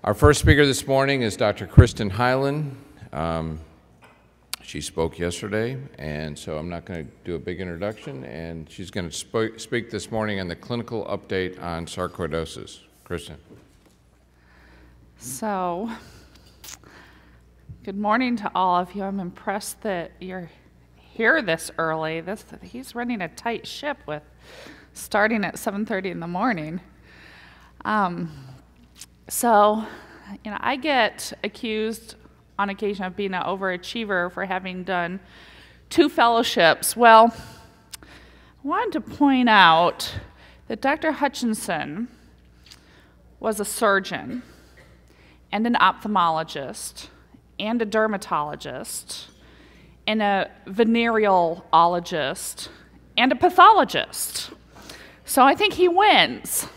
Our first speaker this morning is Dr. Kristin Highland. She spoke yesterday, and so I'm not going to do a big introduction, and she's going to speak this morning on the clinical update on sarcoidosis. Kristin. So, good morning to all of you. I'm impressed that you're here this early. He's running a tight ship with starting at 7:30 in the morning. I get accused on occasion of being an overachiever for having done 2 fellowships. Well, I wanted to point out that Dr. Hutchinson was a surgeon and an ophthalmologist and a dermatologist and a venerealologist and a pathologist. So I think he wins.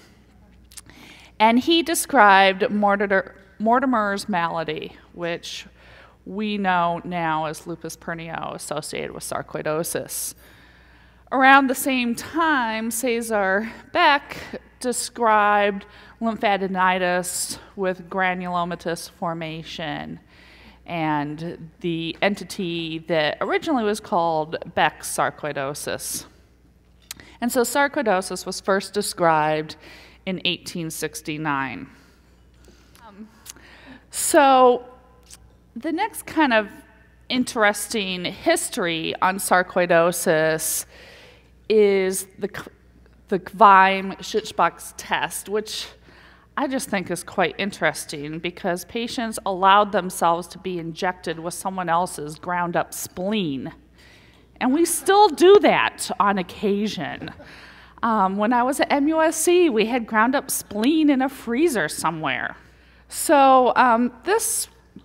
And he described Mortimer's malady, which we know now as lupus pernio associated with sarcoidosis. Around the same time, Cesar Beck described lymphadenitis with granulomatous formation and the entity that originally was called Beck's sarcoidosis. And so sarcoidosis was first described in 1869. So the next kind of interesting history on sarcoidosis is the Kvime-Schützbach's test, which I just think is quite interesting because patients allowed themselves to be injected with someone else's ground up spleen. And we still do that on occasion. When I was at MUSC, we had ground up spleen in a freezer somewhere. So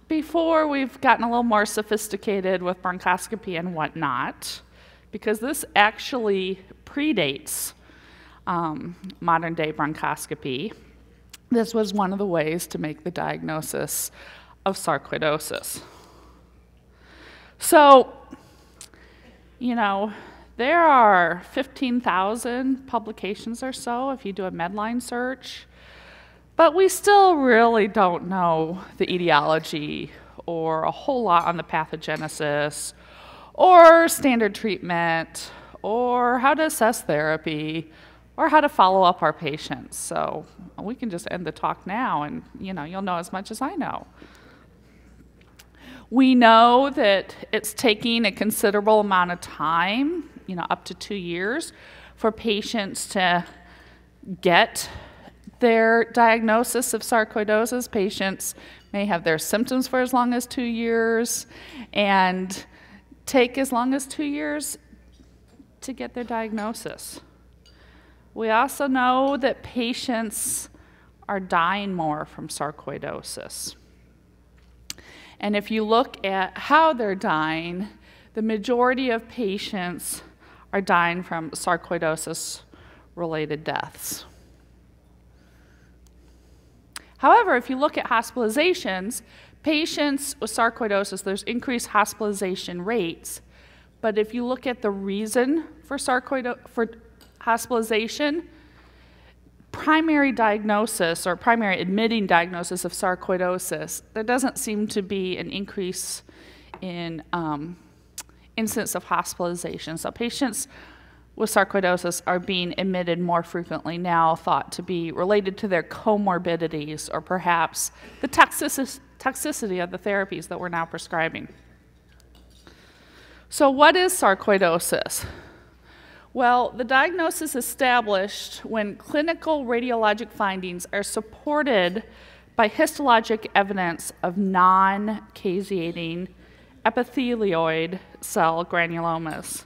before we've gotten a little more sophisticated with bronchoscopy and whatnot, because this actually predates modern day bronchoscopy, this was one of the ways to make the diagnosis of sarcoidosis. So, there are 15,000 publications or so if you do a Medline search, but we still really don't know the etiology or a whole lot on the pathogenesis or standard treatment or how to assess therapy or how to follow up our patients. So we can just end the talk now and you'll know as much as I know. We know that it's taking a considerable amount of time, up to 2 years, for patients to get their diagnosis of sarcoidosis. Patients may have their symptoms for as long as 2 years and take as long as 2 years to get their diagnosis. We also know that patients are dying more from sarcoidosis. And if you look at how they're dying, the majority of patients are dying from sarcoidosis-related deaths. However, if you look at hospitalizations, patients with sarcoidosis, there's increased hospitalization rates. But if you look at the reason for hospitalization, primary diagnosis or primary admitting diagnosis of sarcoidosis, there doesn't seem to be an increase in incidence of hospitalization. So patients with sarcoidosis are being admitted more frequently now, thought to be related to their comorbidities or perhaps the toxicity of the therapies that we're now prescribing. So what is sarcoidosis? Well, the diagnosis is established when clinical radiologic findings are supported by histologic evidence of non-caseating epithelioid cell granulomas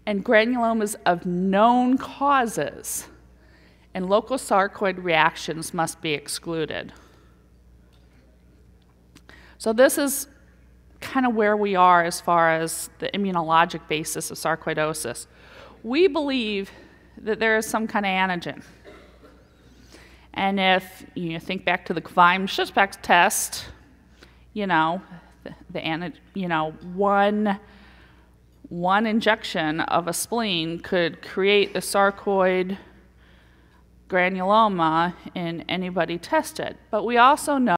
and granulomas of known causes, and local sarcoid reactions must be excluded. So this is kind of where we are as far as the immunologic basis of sarcoidosis. We believe that there is some kind of antigen. And if you think back to the Kvime-Schützbach test, one injection of a spleen could create a sarcoid granuloma in anybody tested. But we also know